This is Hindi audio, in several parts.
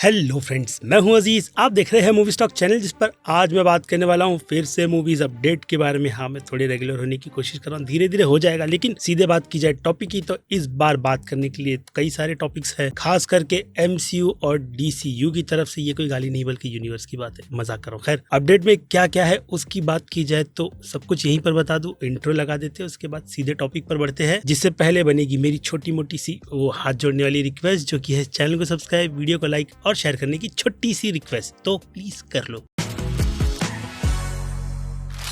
हेलो फ्रेंड्स, मैं हूं अजीज। आप देख रहे हैं मूवी स्टॉक चैनल, जिस पर आज मैं बात करने वाला हूं फिर से मूवीज अपडेट के बारे में। हाँ, मैं थोड़े रेगुलर होने की कोशिश कर रहा हूं, धीरे धीरे हो जाएगा। लेकिन सीधे बात की जाए टॉपिक की, तो इस बार बात करने के लिए कई सारे टॉपिक्स हैं, खास करके एमसीयू और डीसीयू की तरफ से। ये कोई गाली नहीं बल्कि यूनिवर्स की बात है, मजाक करो। खैर, अपडेट में क्या क्या है उसकी बात की जाए तो सब कुछ यहीं पर बता दूं। इंट्रो लगा देते हैं, उसके बाद सीधे टॉपिक पर बढ़ते हैं। जिससे पहले बनेगी मेरी छोटी मोटी सी वो हाथ जोड़ने वाली रिक्वेस्ट, जो की है चैनल को सब्सक्राइब, वीडियो को लाइक और शेयर करने की छोटी सी रिक्वेस्ट, तो प्लीज कर लो।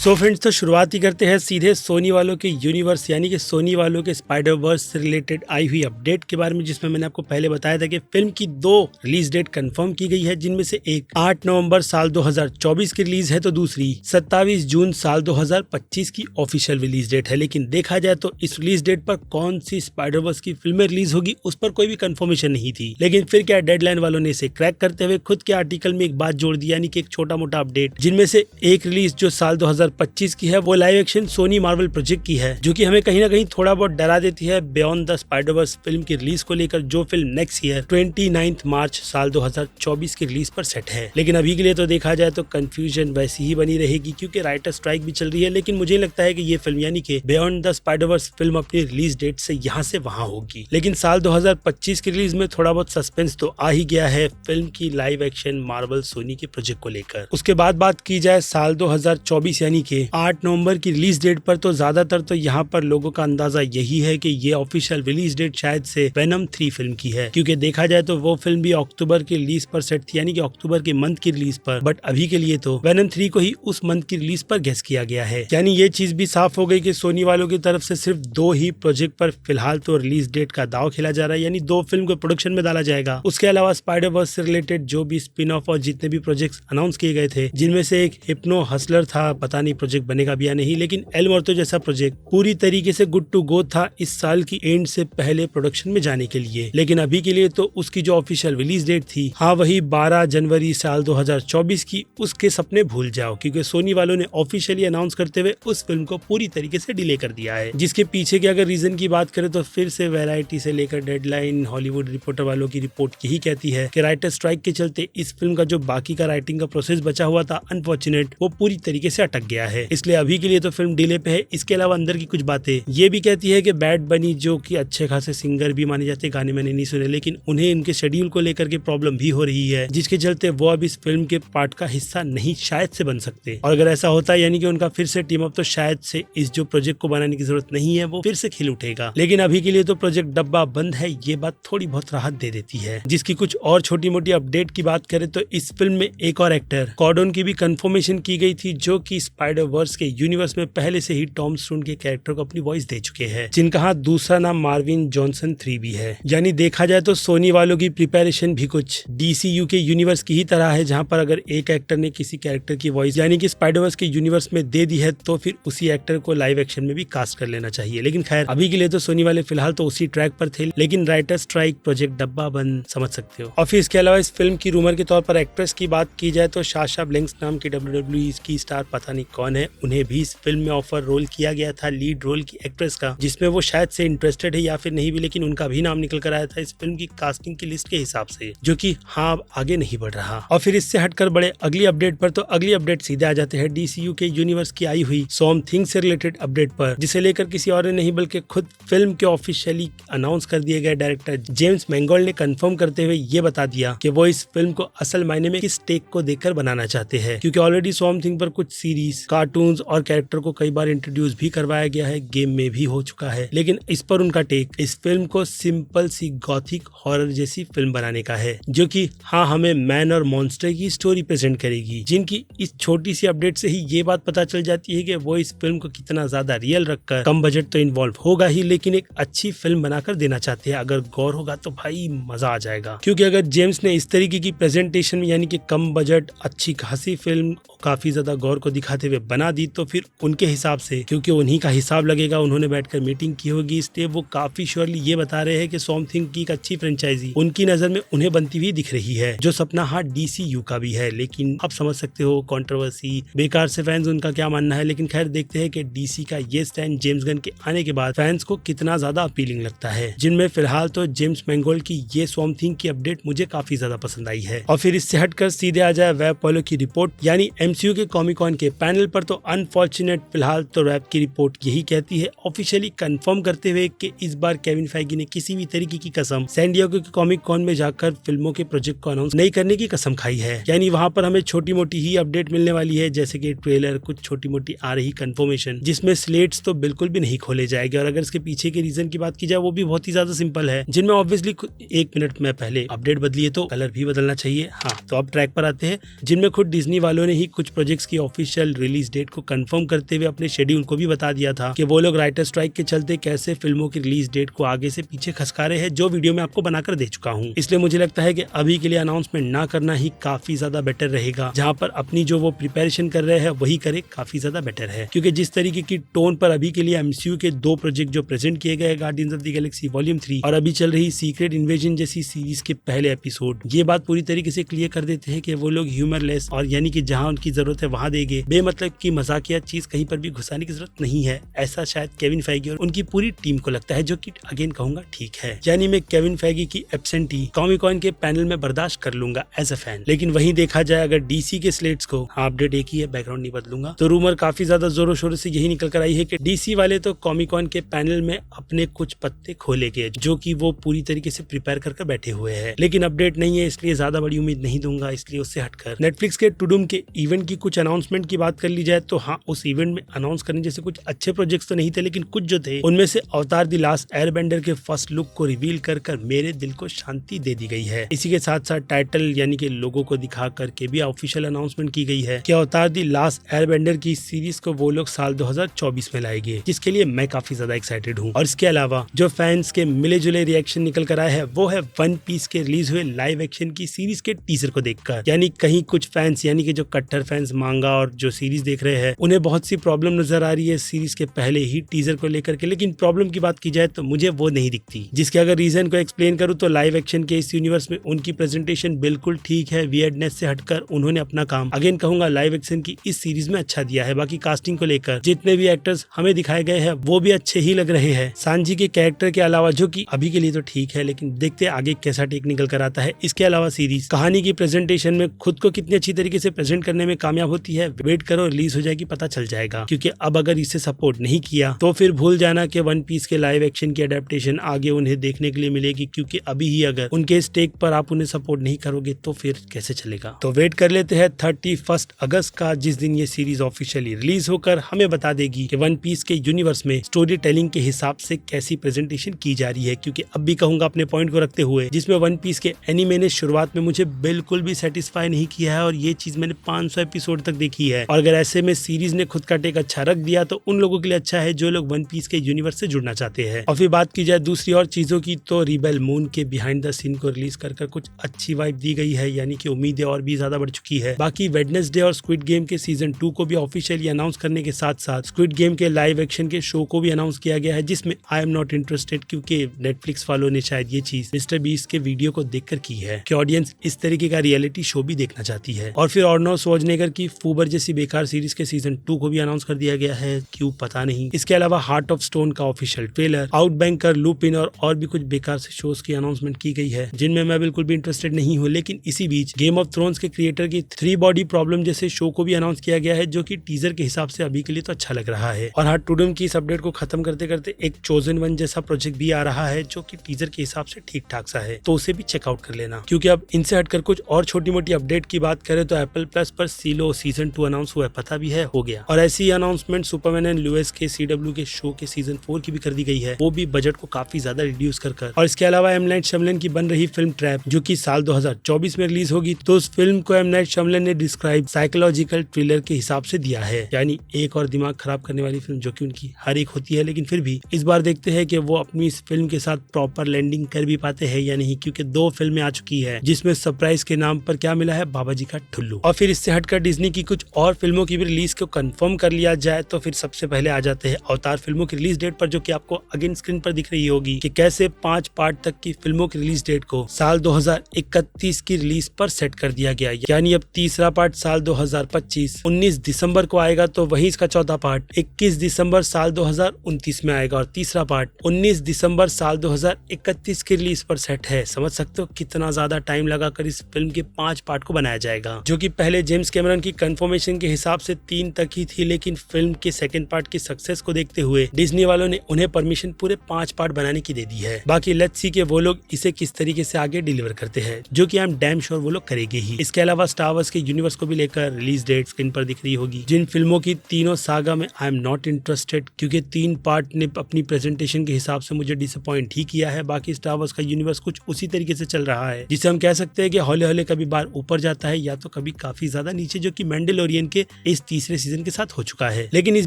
सो फ्रेंड्स, तो शुरुआत ही करते हैं सीधे सोनी वालों के यूनिवर्स यानी कि सोनी वालों के स्पाइडर वर्स से रिलेटेड आई हुई अपडेट के बारे में, जिसमें मैंने आपको पहले बताया था कि फिल्म की 2 रिलीज डेट कंफर्म की गई है, जिनमें से एक 8 नवंबर साल 2024 की रिलीज है, तो दूसरी 27 जून साल 2025 की ऑफिशियल रिलीज डेट है। लेकिन देखा जाए तो इस रिलीज डेट पर कौन सी स्पाइडर वर्स की फिल्में रिलीज होगी उस पर कोई भी कंफर्मेशन नहीं थी। लेकिन फिर क्या, डेडलाइन वालों ने इसे क्रैक करते हुए खुद के आर्टिकल में एक बात जोड़ दी, यानी कि एक छोटा मोटा अपडेट, जिनमें से एक रिलीज जो साल 2025 की है वो live action Sony Marvel project की है, जो कि हमें कहीं ना कहीं थोड़ा बहुत डरा देती है बियॉन्ड द स्पाइडरवर्स फिल्म की रिलीज को लेकर, जो फिल्म नेक्स्ट ईयर 29 मार्च साल 2024 की रिलीज पर सेट है। लेकिन अभी के लिए तो देखा जाए तो कंफ्यूजन वैसी ही बनी रहेगी, क्योंकि राइटर स्ट्राइक भी चल रही है। लेकिन मुझे लगता है कि ये फिल्म यानी कि बियॉन्ड द स्पाइडरवर्स फिल्म अपनी रिलीज डेट से यहाँ से वहां होगी। लेकिन साल 2025 की रिलीज में थोड़ा बहुत सस्पेंस तो आ ही गया है फिल्म की लाइव एक्शन मार्वल सोनी के प्रोजेक्ट को लेकर। उसके बाद बात की जाए साल 2024 यानी कि 8 नवंबर की रिलीज डेट पर, तो ज्यादातर तो यहाँ पर लोगों का अंदाजा यही है कि ये ऑफिशियल रिलीज डेट शायद से वेनम 3 फिल्म की है, क्योंकि देखा जाए तो वो फिल्म भी अक्टूबर की रिलीज पर सेट थी, यानी कि अक्टूबर के मंथ की रिलीज पर। बट अभी के लिए तो वेनम 3 को ही उस मंथ की रिलीज पर गेस किया गया है। यानी ये चीज भी साफ हो गई कि सोनी वालों की तरफ से सिर्फ 2 ही प्रोजेक्ट पर फिलहाल तो रिलीज डेट का दाव खेला जा रहा है, यानी 2 फिल्म को प्रोडक्शन में डाला जाएगा। उसके अलावा स्पाइडर वर्स से रिलेटेड जो भी स्पिन ऑफ और जितने भी प्रोजेक्ट अनाउंस किए गए थे, जिनमें से एक हिप्नो हसलर था, पता नहीं प्रोजेक्ट बनेगा भी या नहीं। लेकिन एल मोर्तो जैसा प्रोजेक्ट पूरी तरीके से गुड टू गो था इस साल की एंड से पहले प्रोडक्शन में जाने के लिए। लेकिन अभी के लिए तो उसकी जो ऑफिशियल रिलीज डेट थी, हाँ, वही 12 जनवरी साल 2024 की। उसके सपने भूल जाओ, क्योंकि सोनी वालों ने ऑफिशियली अनाउंस करते हुए उस फिल्म को पूरी तरीके से डिले कर दिया है। जिसके पीछे की अगर रीजन की बात करें तो फिर से वैरायटी से लेकर डेडलाइन, हॉलीवुड रिपोर्टर वालों की रिपोर्ट यही कहती है कि राइटर स्ट्राइक के चलते इस फिल्म का जो बाकी का राइटिंग का प्रोसेस बचा हुआ था, अनफॉर्चुनेट, वो पूरी तरीके से अटक गया है। इसलिए अभी के लिए तो फिल्म डिले पे है। इसके अलावा अंदर की कुछ बातें ये भी कहती है कि बैड बनी, जो कि अच्छे खासे सिंगर भी माने जाते, गाने मैंने नहीं सुने, लेकिन उन्हें इनके शेड्यूल को लेकर के प्रॉब्लम भी हो रही है, जिसके चलते वो अब इस फिल्म के पार्ट का हिस्सा नहीं शायद से बन सकते। और अगर ऐसा होता है यानी कि उनका फिर से टीम अप, तो शायद से इस जो प्रोजेक्ट को बनाने की जरूरत नहीं है, वो फिर से खिल उठेगा। लेकिन अभी के लिए तो प्रोजेक्ट डब्बा बंद है, ये बात थोड़ी बहुत राहत दे देती है। जिसकी कुछ और छोटी मोटी अपडेट की बात करें तो इस फिल्म में एक और एक्टर कॉर्डन की भी कंफर्मेशन की गई थी, जो कि स्पाइडर वर्स के यूनिवर्स में पहले से ही टॉम स्टोन के कैरेक्टर को अपनी वॉइस दे चुके हैं, जिनका हाथ दूसरा नाम मार्विन जॉनसन 3 भी है। यानी देखा जाए तो सोनी वालों की प्रिपरेशन भी कुछ डीसीयू के यूनिवर्स की ही तरह है, जहां पर अगर एक एक्टर ने किसी कैरेक्टर की वॉइस यानी कि स्पाइडरवर्स के यूनिवर्स में दे दी है, तो फिर उसी एक्टर को लाइव एक्शन में भी कास्ट कर लेना चाहिए। लेकिन खैर, अभी के लिए तो सोनी वाले फिलहाल तो उसी ट्रैक पर थे। लेकिन राइटर स्ट्राइक, प्रोजेक्ट डब्बा बंद, समझ सकते हो। और फिर इसके अलावा इस फिल्म की रूमर के तौर पर एक्ट्रेस की बात की जाए तो साशा ब्लैंक्स नाम की WWE की स्टार, पता नहीं कौन है, उन्हें भी इस फिल्म में ऑफर रोल किया गया था, लीड रोल की एक्ट्रेस का, जिसमें वो शायद से इंटरेस्टेड है या फिर नहीं भी, लेकिन उनका भी नाम निकल कर आया था इस फिल्म की कास्टिंग की लिस्ट के हिसाब से, जो कि हाँ आगे नहीं बढ़ रहा। और फिर इससे हटकर बड़े अगली अपडेट पर, तो अगली अपडेट सीधे आ जाते हैं डीसीयू के यूनिवर्स की आई हुई सॉम थिंग से रिलेटेड अपडेट पर, जिसे लेकर किसी और ने नहीं बल्कि खुद फिल्म के ऑफिशियली अनाउंस कर दिए गए डायरेक्टर जेम्स मैंगोल्ड ने कंफर्म करते हुए ये बता दिया कि वो इस फिल्म को असल मायने में किस टेक को देखकर बनाना चाहते हैं, क्योंकि ऑलरेडी सॉम थिंग पर कुछ सीरीज, कार्टून्स और कैरेक्टर को कई बार इंट्रोड्यूस भी करवाया गया है, गेम में भी हो चुका है। लेकिन इस पर उनका टेक इस फिल्म को सिंपल सी गॉथिक हॉरर जैसी फिल्म बनाने का है, जो कि हाँ हमें मैन और मॉन्स्टर की स्टोरी प्रेजेंट करेगी। जिनकी इस छोटी सी अपडेट से ही ये बात पता चल जाती है कि वो इस फिल्म को कितना ज्यादा रियल रखकर, कम बजट तो इन्वॉल्व होगा ही, लेकिन एक अच्छी फिल्म बनाकर देना चाहते हैं। अगर गौर होगा तो भाई मजा आ जाएगा, क्योंकि अगर जेम्स ने इस तरीके की प्रेजेंटेशन में यानी कि कम बजट अच्छी खासी फिल्म काफी ज्यादा गौर को दिखाते हुए हुए बना दी तो फिर उनके हिसाब से, क्योंकि उन्हीं का हिसाब लगेगा, उन्होंने बैठकर मीटिंग की होगी, इसलिए वो काफी श्योरली ये बता रहे हैं कि स्वैम्प थिंग की एक अच्छी फ्रेंचाइजी उनकी नजर में उन्हें बनती हुई दिख रही है, जो सपना हाँ DCU का भी है। लेकिन अब समझ सकते हो कंट्रोवर्सी, बेकार से फैंस उनका क्या मानना है। लेकिन खैर देखते हैं कि DC का ये स्टैंड जेम्स गन के आने के बाद फैंस को कितना ज्यादा अपीलिंग लगता है, जिनमें फिलहाल तो जेम्स मैंगोल्ड की ये स्वैम्प थिंग की अपडेट मुझे काफी ज्यादा पसंद आई है। और फिर इससे हटकर सीधे आ जाए वेब पोलो की रिपोर्ट, यानी MCU के कॉमिक कॉन के पैनल पर तो अनफॉर्चुनेट फिलहाल तो वेब की रिपोर्ट यही कहती है, ऑफिशियली कंफर्म करते हुए कि इस बार केविन फेगी ने किसी भी तरीके की कसम सैन डिएगो के कॉमिक कॉन में जाकर फिल्मों के प्रोजेक्ट को अनाउंस नहीं करने की कसम खाई है। यानी वहां पर हमें छोटी मोटी ही अपडेट मिलने वाली है, जैसे कि ट्रेलर, कुछ छोटी मोटी आ रही कंफर्मेशन, जिसमें स्लेट्स तो बिल्कुल भी नहीं खोले जाएंगे। और अगर इसके पीछे के रीजन की बात की जाए वो भी बहुत ही ज्यादा सिंपल है, जिनमें ऑब्वियसली 1 मिनट में पहले अपडेट बदली है तो कलर भी बदलना चाहिए। हाँ, तो अब ट्रैक पर आते हैं, जिनमें खुद डिज्नी वालों ने ही कुछ प्रोजेक्ट्स की ऑफिशियल रिलीज डेट को कंफर्म करते हुए अपने शेड्यूल को भी बता दिया था कि वो लोग राइटर स्ट्राइक के चलते कैसे फिल्मों की रिलीज डेट को आगे से पीछे खसका रहे हैं, जो वीडियो में आपको बनाकर दे चुका हूँ। इसलिए मुझे लगता है कि अभी के लिए अनाउंसमेंट ना करना ही काफी ज्यादा बेटर रहेगा। जहाँ पर अपनी जो वो प्रिपरेशन कर रहे हैं वही करे, काफी ज्यादा बेटर है। क्योंकि जिस तरीके की टोन पर अभी के लिए MCU के 2 प्रोजेक्ट जो प्रेजेंट किए गए, guardians of the Galaxy volume 3 और अभी चल रही सीक्रेट इन्वेजन जैसी सीरीज के पहले एपिसोड, ये बात पूरी तरीके से क्लियर कर देते हैं कि वो लोग ह्यूमरलेस और यानी कि जहां उनकी जरूरत है वहां देंगे, बेमतलब की मजाकिया चीज कहीं पर भी घुसाने की जरूरत नहीं है। ऐसा शायद केविन फेगी और उनकी पूरी टीम को लगता है, जो कि अगेन कहूंगा ठीक है। यानी मैं केविन फेगी की एब्सेंटी कॉमिक कॉन के पैनल में बर्दाश्त कर लूंगा एज अ फैन। लेकिन वहीं देखा जाए अगर DC के स्लेट्स को, अपडेट एक ही है, बैकग्राउंड नहीं बदलूंगा, तो रूमर काफी ज्यादा जोरों शोरों से यही निकल कर आई है कि DC वाले तो कॉमिक कॉन के पैनल में अपने कुछ पत्ते खोले गए, जो कि वो पूरी तरीके से प्रिपेयर करके बैठे हुए हैं। लेकिन अपडेट नहीं है, इसलिए ज्यादा बड़ी उम्मीद नहीं दूंगा। इसलिए उससे हटकर नेटफ्लिक्स के टुडुम के इवेंट की कुछ अनाउंसमेंट की बात कर ली जाए तो हाँ, उस इवेंट में अनाउंस करने जैसे कुछ अच्छे प्रोजेक्ट्स तो नहीं थे, लेकिन कुछ जो थे उनमें से अवतार द लास्ट एयरबेंडर के फर्स्ट लुक को रिवील कर मेरे दिल को शांति दे दी गई है। इसी के साथ साथ टाइटल यानी कि लोगो को दिखा करके भी ऑफिशियल अनाउंसमेंट की गई है कि अवतार द लास्ट एयरबेंडर की सीरीज को वो लोग साल 2024 में लाएंगे, जिसके लिए मैं काफी ज्यादा एक्साइटेड हूँ। और इसके अलावा जो फैंस के मिले जुले रिएक्शन निकल कर आए हैं वो है वन पीस के रिलीज हुए लाइव एक्शन की सीरीज के टीजर को देखकर। यानी कहीं कुछ फैंस यानी कि जो कट्टर फैंस मांगा और जो सीरीज देख रहे हैं उन्हें बहुत सी प्रॉब्लम नजर आ रही है सीरीज के पहले ही टीजर को लेकर के। लेकिन प्रॉब्लम की बात की जाए तो मुझे वो नहीं दिखती, जिसके अगर रीजन को एक्सप्लेन करूँ तो लाइव एक्शन के इस यूनिवर्स में उनकी प्रेजेंटेशन बिल्कुल ठीक है, वियर्डनेस से हटकर उन्होंने अपना काम अगेन कहूंगा लाइव एक्शन की इस सीरीज में अच्छा दिया है। बाकी कास्टिंग को लेकर जितने भी एक्टर्स हमें दिखाए गए हैं वो भी अच्छे ही लग रहे हैं, सांजी के कैरेक्टर के अलावा, जो कि अभी के लिए तो ठीक है, लेकिन देखते आगे कैसा टेक निकल कर आता है। इसके अलावा सीरीज कहानी की प्रेजेंटेशन में खुद को कितनी अच्छी तरीके से प्रेजेंट करने में कामयाब होती है, वेट करो रिलीज हो जाएगी पता चल जाएगा। क्योंकि अब अगर इसे सपोर्ट नहीं किया तो फिर भूल जाना कि वन पीस के लाइव एक्शन की अडेप्टेशन आगे उन्हें देखने के लिए मिलेगी। क्योंकि अभी ही अगर उनके स्टेक पर आप उन्हें सपोर्ट नहीं करोगे तो फिर कैसे चलेगा। तो वेट कर लेते हैं 31 अगस्त का, जिस दिन ये सीरीज ऑफिशियली रिलीज होकर हमें बता देगी कि वन पीस के यूनिवर्स में स्टोरी टेलिंग के हिसाब से कैसी प्रेजेंटेशन की जा रही है। क्योंकि अब भी कहूंगा अपने पॉइंट को रखते हुए, जिसमें वन पीस के एनिमे ने शुरुआत में मुझे बिल्कुल भी सेटिस्फाई नहीं किया है और ये चीज मैंने 500 एपिसोड तक देखी है। और अगर ऐसे में सीरीज ने खुद का टेक अच्छा रख दिया तो उन लोगों के लिए अच्छा है जो लोग वन पीस के यूनिवर्स से जुड़ना चाहते हैं। और फिर बात की जाए दूसरी और चीजों की तो रिबेल मून के बिहाइंड द सीन को रिलीज कर कुछ अच्छी वाइब दी गई है, यानी कि उम्मीदें और भी ज्यादा बढ़ चुकी है। बाकी वेडनेसडे और स्क्विड गेम के सीजन 2 को भी ऑफिशियली अनाउंस करने के साथ साथ स्क्विड गेम के लाइव एक्शन के शो को भी अनाउंस किया गया है, जिसमें आई एम नॉट इंटरेस्टेड, क्योंकि नेटफ्लिक्स वालों ने शायद ये चीज मिस्टर बीस्ट के वीडियो को देखकर की है कि ऑडियंस इस तरीके का रियलिटी शो भी देखना चाहती है। और फिर अर्नोल्ड श्वार्ज़नेगर की फूबर जैसी बेकार सीरीज के सीजन 2 को भी अनाउंस कर दिया गया है, क्यों पता नहीं। इसके अलावा हार्ट ऑफ स्टोन का ऑफिशियल ट्रेलर, आउटबैंकर, लूपिन और भी कुछ बेकार से शोज की अनाउंसमेंट की गई है, जिनमें मैं बिल्कुल भी इंटरेस्टेड नहीं हूँ। लेकिन इसी बीच गेम ऑफ थ्रोन्स के क्रिएटर की 3 बॉडी प्रॉब्लम जैसे शो को भी अनाउंस किया गया है, जो कि टीजर के हिसाब से अभी के लिए तो अच्छा लग रहा है। और हाँ, टुडुम की इस अपडेट को खत्म करते करते एक चोजन वन जैसा प्रोजेक्ट भी आ रहा है, जो कि टीजर के हिसाब से ठीक ठाक सा है, तो उसे भी चेकआउट कर लेना। क्योंकि अब इनसे हटकर कुछ और छोटी मोटी अपडेट की बात करें तो एप्पल प्लस पर सीलो सीजन 2 अनाउंस हुआ है, पता भी है, हो गया। और ऐसी अनाउंसमेंट सुपरमैन एंड लुइस के CW के शो के सीजन 4 की भी कर दी गई है, वो भी बजट को काफी ज्यादा रिड्यूस कर। और इसके अलावा एम नाइट शैमलन की बन रही फिल्म ट्रैप, जो कि साल 2024 में रिलीज होगी, तो उस फिल्म को एम नाइट शैमलन ने डिस्क्राइब साइकोलॉजिकल थ्रिलर के हिसाब से दिया है, यानी एक और दिमाग खराब करने वाली फिल्म, जो कि उनकी हर एक होती है। लेकिन फिर भी इस बार देखते हैं कि वो अपनी इस फिल्म के साथ प्रॉपर लैंडिंग कर भी पाते हैं या नहीं, क्योंकि 2 फिल्में आ चुकी है, जिसमें सरप्राइज के नाम पर क्या मिला है, बाबा जी का ठुल्लू। और फिर इससे हटकर डिज्नी की कुछ और फिल्मों फिल्मों की भी रिलीज को कंफर्म कर लिया जाए तो फिर सबसे पहले आ जाते हैं अवतार फिल्मों की रिलीज डेट पर, जो कि आपको अगेन स्क्रीन पर दिख रही होगी कि कैसे 5 पार्ट तक की फिल्मों की रिलीज डेट को साल 2031 की रिलीज पर सेट कर दिया गया। यानी अब तीसरा पार्ट साल 2025 19 दिसंबर को आएगा, तो वहीं इसका चौथा पार्ट 21 दिसंबर साल 2029 में आएगा और तीसरा पार्ट 19 दिसंबर साल 2031 की रिलीज पर सेट है। समझ सकते हो कितना ज्यादा टाइम लगाकर इस फिल्म के 5 पार्ट को बनाया जाएगा, जो कि पहले जेम्स कैमरन की कंफर्मेशन के हिसाब से 3 तक ही थी, लेकिन फिल्म के सेकंड पार्ट की सक्सेस को देखते हुए डिज्नी वालों ने उन्हें परमिशन पूरे 5 पार्ट बनाने की दे दी है। बाकी लेट्स सी कि वो लोग इसे किस तरीके से आगे डिलीवर करते हैं, जो कि आई एम डैम श्योर वो लोग करेंगे ही। इसके अलावा स्टार वार्स के यूनिवर्स को भी लेकर रिलीज डेट स्क्रीन पर दिख रही होगी, जिन फिल्मों की तीनों सागा में आई एम नॉट इंटरेस्टेड, क्योंकि 3 पार्ट ने अपनी प्रेजेंटेशन के हिसाब से मुझे डिसअपॉइंट ही किया है। बाकी स्टार वार्स का यूनिवर्स कुछ उसी तरीके से चल रहा है, जिसे हम कह सकते हैं कि हौले हौले कभी बार ऊपर जाता है या तो कभी काफी ज्यादा नीचे, जो कि मैंडलोरियन के इस तीसरे सीजन के साथ हो चुका है। लेकिन इस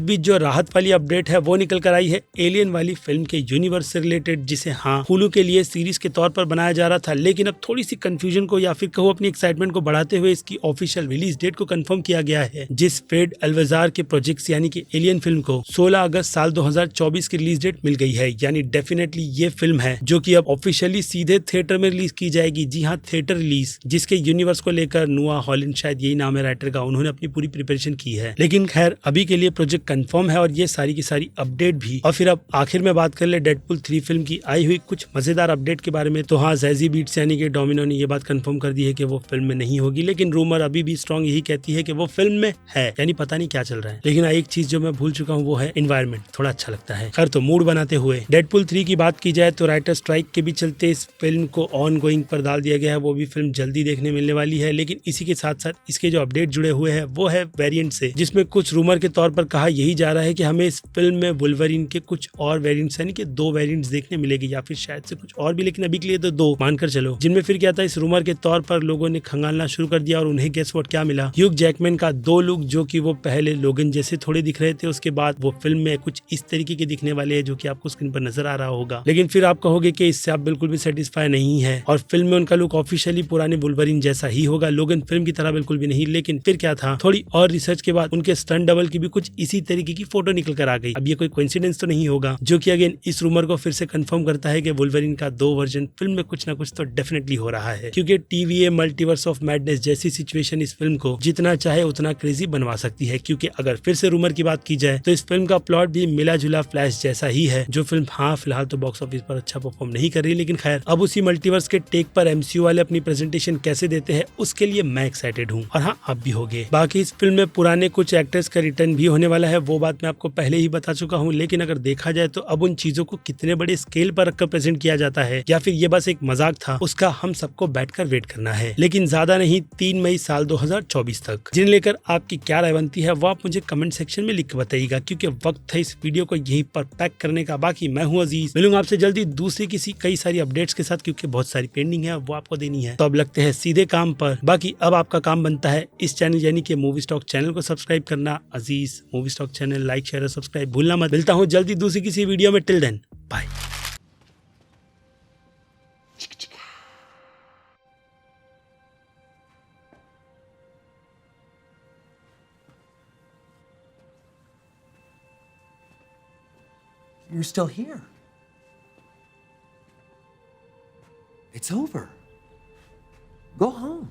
बीच जो राहत वाली अपडेट है वो निकल कर आई है एलियन वाली फिल्म के यूनिवर्स से रिलेटेड, जिसे हुलू के लिए सीरीज के तौर पर बनाया जा रहा था, लेकिन अब थोड़ी सी कंफ्यूजन को या फिर कहो अपनी एक्साइटमेंट को बढ़ाते हुए इसकी ऑफिशियल रिलीज डेट को कंफर्म किया गया है, जिस फेड अल्वजार के प्रोजेक्ट्स यानी कि एलियन फिल्म को 16 अगस्त साल 2024 की रिलीज डेट मिल गई है। यानी डेफिनेटली ये फिल्म है जो कि अब ऑफिशियली सीधे थिएटर में रिलीज की जाएगी। जी हाँ, थिएटर रिलीज, जिसके यूनिवर्स को लेकर नोआ हॉलैंड, शायद यही नाम है राइटर का, उन्होंने अपनी पूरी प्रिपरेशन की है। लेकिन खैर अभी के लिए प्रोजेक्ट कंफर्म है और ये सारी की सारी अपडेट भी। और फिर अब आखिर में बात कर ले डेडपूल 3 फिल्म की आई हुई कुछ मजेदार अपडेट के बारे में, तो हाँ, ज़ैज़ी बीट्स यानी कि डोमिनो ने ये बात कंफर्म कर दी है कि वो फिल्म में नहीं होगी, लेकिन रूमर अभी भी स्ट्रॉन्ग यही कहती है कि वो फिल्म में है, यानी पता नहीं क्या चल रहा है। लेकिन एक चीज जो मैं भूल चुका हूँ वो है एनवायरमेंट, थोड़ा अच्छा लगता है। खैर, तो मूड बनाते हुए डेडपूल 3 की बात की जाए तो राइटर स्ट्राइक के भी चलते इस फिल्म को ऑन गोइंग पर डाल दिया गया है। वो भी फिल्म जल्दी देखने मिलने वाली है, लेकिन इसी के साथ साथ इसके जो अपडेट जुड़े हुए हैं वो है वेरिएंट से, जिसमें कुछ रूमर के तौर पर कहा यही जा रहा है कि हमें इस फिल्म में वुल्वरीन के कुछ और वेरिएंट्स यानी कि 2 वेरिएंट्स देखने मिलेगी, या फिर शायद से कुछ और भी, लेकिन अभी के लिए तो 2 मानकर चलो। जिनमें फिर क्या था, इस रूमर के तौर पर लोगों ने खंगालना शुरू कर दिया और उन्हें गेस व्हाट क्या मिला, ह्यूग जैकमैन का 2 लुक, जो कि वो पहले लोगन जैसे थोड़े दिख रहे थे, उसके बाद वो फिल्म में कुछ इस तरीके के दिखने वाले हैं जो कि आपको स्क्रीन पर नजर आ रहा होगा। लेकिन फिर आप कहोगे कि इससे आप बिल्कुल भी सेटिस्फाई नहीं है और फिल्म में उनका लुक ऑफिशियली पुराने वुल्वरीन जैसा ही होगा, लोगन फिल्म की तरह बिल्कुल भी नहीं। लेकिन फिर क्या था, थोड़ी और रिसर्च के बाद उनके स्टंट डबल की भी कुछ इसी तरीके की फोटो निकल कर आ गई। अब ये कोई कोइंसिडेंस तो नहीं होगा, जो कि अगेन इस रूमर को फिर से कंफर्म करता है कि वुल्वरीन का 2 वर्जन फिल्म में कुछ ना कुछ तो डेफिनेटली हो रहा है, क्योंकि TVA मल्टीवर्स ऑफ मैडनेस जैसी सिचुएशन इस फिल्म को जितना चाहे उतना क्रेजी बनवा सकती है। क्योंकि अगर फिर से रूमर की बात की जाए तो इस फिल्म का प्लॉट भी मिला जुला फ्लैश जैसा ही है, जो फिल्म फिलहाल तो बॉक्स ऑफिस पर अच्छा परफॉर्म नहीं कर रही। लेकिन खैर, अब उसी मल्टीवर्स के टेक पर MCU वाले अपनी प्रेजेंटेशन कैसे देते हैं उसके लिए मैं एक्साइटेड हूँ, और हाँ, आप भी होगे। बाकी इस फिल्म में पुराने कुछ एक्टर्स का रिटर्न भी होने वाला है, वो बात मैं आपको पहले ही बता चुका हूँ। लेकिन अगर देखा जाए तो अब उन चीजों को कितने बड़े स्केल पर रखकर प्रेजेंट किया जाता है या फिर ये बस एक मजाक था, उसका हम सबको बैठकर वेट करना है। लेकिन ज्यादा नहीं, 3 मई साल 2024 तक। जिन्हें लेकर आपकी क्या राय बनती है वो आप मुझे कमेंट सेक्शन में लिख के बताइएगा, क्योंकि वक्त है इस वीडियो को यहीं पर पैक करने का। बाकी मैं हूँ अजीज, मिलूंगा आपसे जल्दी दूसरी किसी कई सारी अपडेट्स के साथ, क्योंकि बहुत सारी पेंडिंग है वो आपको देनी है। तो अब लगते हैं सीधे काम पर। बाकी अब आपका काम बनता है इस चैनल यानी कि मूवी स्टॉक चैनल को सब्सक्राइब करना। अजीज movie stock channel like share और सब्सक्राइब भूलना मत। मिलता हूँ जल्दी दूसरी किसी वीडियो में। Till then bye. You're still here. It's over. Go home.